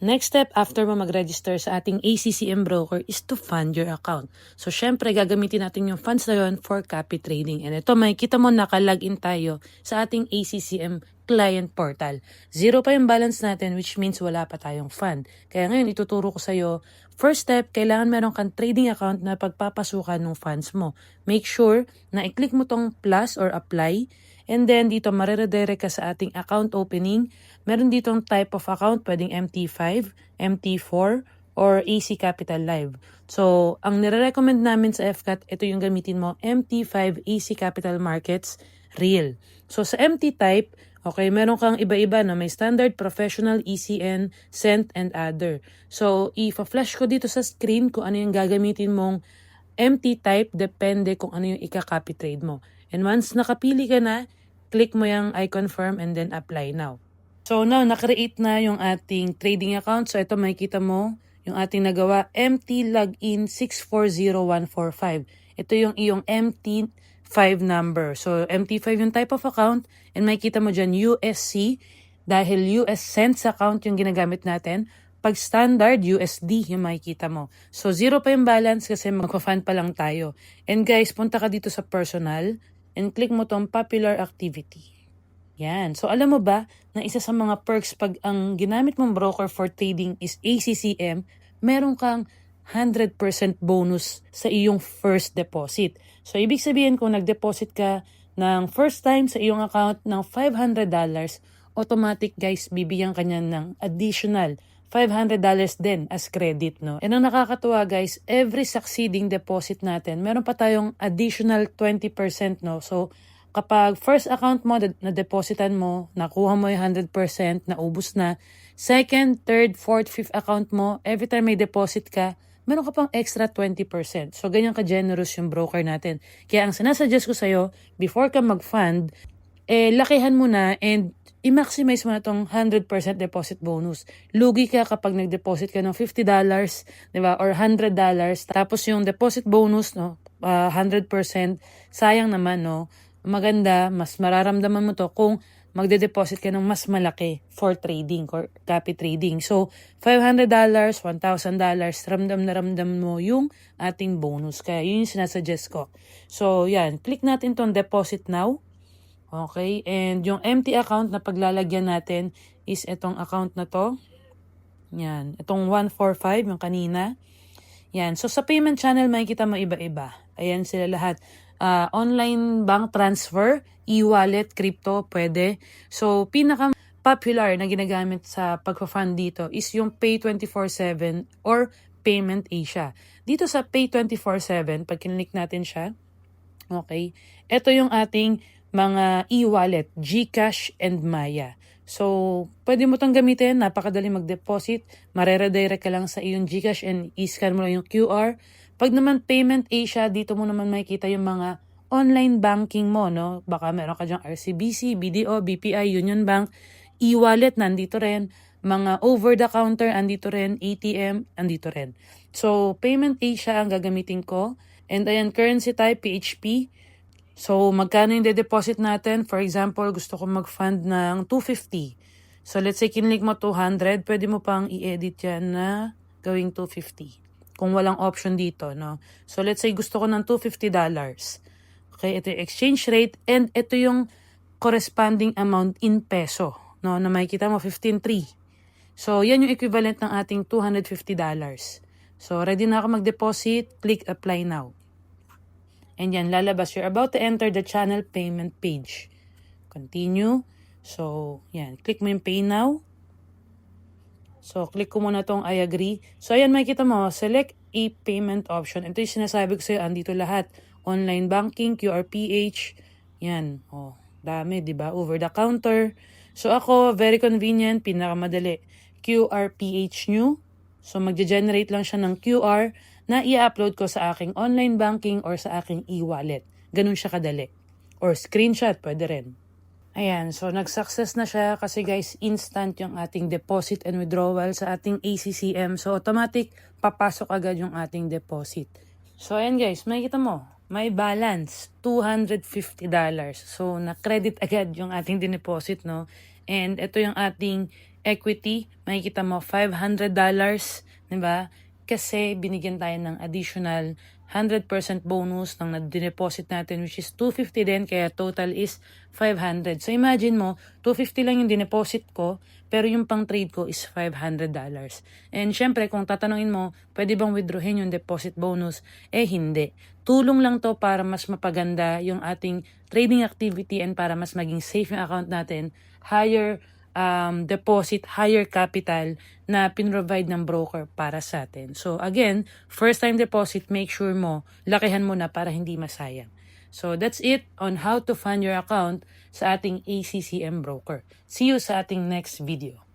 Next step after mo mag-register sa ating ACCM broker is to fund your account. So, syempre, gagamitin natin yung funds na yun for copy trading. And ito, makikita mo naka-login tayo sa ating ACCM client portal. Zero pa yung balance natin, which means wala pa tayong fund. Kaya ngayon, ituturo ko sa'yo, first step, kailangan meron kang trading account na pagpapasukan ng funds mo. Make sure na i-click mo tong plus or apply. And then, dito, mareredirect ka sa ating account opening. Meron ditong type of account, pwedeng MT5, MT4, or AC Capital Live. So, ang nire-recommend namin sa FCAT, ito yung gamitin mo, MT5 AC Capital Markets Real. So, sa MT type, okay, meron kang iba-iba na may standard, professional, ECN, cent, and other. So, i-flash ko dito sa screen kung ano yung gagamitin mong MT type, depende kung ano yung ika-copy trade mo. And once nakapili ka na, click mo yung I confirm and then apply now. So now, nakreate na yung ating trading account. So ito makikita mo yung ating nagawa, MT login 640145. Ito yung iyong MT5 number. So MT5 yung type of account and makikita mo dyan USC dahil US cents account yung ginagamit natin. Pag standard, USD yung makikita mo. So zero pa yung balance kasi magpa-fund pa lang tayo. And guys, punta ka dito sa personal and click mo tong popular activity. Yan. So, alam mo ba na isa sa mga perks pag ang ginamit mong broker for trading is ACCM, meron kang 100% bonus sa iyong first deposit. So, ibig sabihin kung nag-deposit ka ng first time sa iyong account ng $500, automatic guys, bibigyan ka niyan ng additional $500 din as credit, no? And ang nakakatuwa guys, every succeeding deposit natin, meron pa tayong additional 20%, no? So, kapag first account mo, na-depositan mo, nakuha mo yung 100%, naubos na. Second, third, fourth, fifth account mo, every time may deposit ka, meron ka pang extra 20%. So, ganyan ka-generous yung broker natin. Kaya ang sinasuggest ko sa'yo, before ka mag-fund, lakihan mo na and i-maximize mo na itong 100% deposit bonus. Lugi ka kapag nag-deposit ka ng $50, di ba? Or $100, tapos yung deposit bonus, no, 100%, sayang naman, no? Maganda, mas mararamdaman mo to kung magde-deposit ka ng mas malaki for trading or copy trading. So, $500, $1,000, ramdam na ramdam mo yung ating bonus. Kaya yun yung sinasuggest ko. So, yan. Click natin tong deposit now. Okay? And yung empty account na paglalagyan natin is itong account na to. Yan. Itong 145, yung kanina. Yan. So, sa payment channel, makikita mo iba-iba. Ayan sila lahat. Online bank transfer, e-wallet, crypto, pwede. So, pinaka-popular na ginagamit sa pagpa-fund dito is yung Pay 24/7 or Payment Asia. Dito sa Pay 24/7, pag kinlik natin siya, okay, ito yung ating mga e-wallet, GCash and Maya. So, pwede mo itong gamitin, napakadali mag-deposit, mareredirect ka lang sa iyong GCash and i-scan mo lang yung QR. Pag naman Payment Asia, dito mo naman makikita yung mga online banking mo, no? Baka meron ka dyang RCBC, BDO, BPI, Union Bank, e-wallet, nandito rin. Mga over-the-counter, andito rin. ATM, andito rin. So, Payment Asia ang gagamitin ko. And ayan, currency type, PHP. So, magkano yung de-deposit natin? For example, gusto ko mag-fund ng $250. So, let's say, kinlik mo 200, pwede mo pang i-edit yan na gawing $250. Kung walang option dito, no? So, let's say, gusto ko ng $250. Okay, ito yung exchange rate and ito yung corresponding amount in peso, no? Na makikita mo, 15.3. So, yan yung equivalent ng ating $250. So, ready na ako mag-deposit. Click apply now. And yan, lalabas. You're about to enter the channel payment page. Continue. So, yan. Click mo yung pay now. So, click ko muna tong I agree. So, ayan, makikita mo, select a payment option. Ito yung sinasabi ko sa'yo, andito lahat. Online banking, QRPH, yan. Oh, dami, di ba? Over the counter. So, ako, very convenient, pinakamadali. QRPH new. So, magge-generate lang siya ng QR na i-upload ko sa aking online banking or sa aking e-wallet. Ganun siya kadali. Or screenshot, pwede rin. Ayan, so nag-success na siya kasi guys, instant yung ating deposit and withdrawal sa ating ACCM. So automatic, papasok agad yung ating deposit. So ayan guys, makikita mo, may balance, $250. So na-credit agad yung ating dineposit, no? And ito yung ating equity, makikita mo $500, di ba? Kasi binigyan tayo ng additional 100% bonus ng na-deposit natin, which is 250 din, kaya total is 500. So imagine mo, 250 lang yung dineposit ko, pero yung pang trade ko is $500. And syempre, kung tatanungin mo, pwede bang withdrawin yung deposit bonus? Eh hindi. Tulong lang to para mas mapaganda yung ating trading activity and para mas maging safe yung account natin, higher deposit, higher capital na pinrovide ng broker para sa atin. So again, first time deposit, make sure mo, lakihan mo na para hindi masayang. So that's it on how to fund your account sa ating ACCM broker. See you sa ating next video.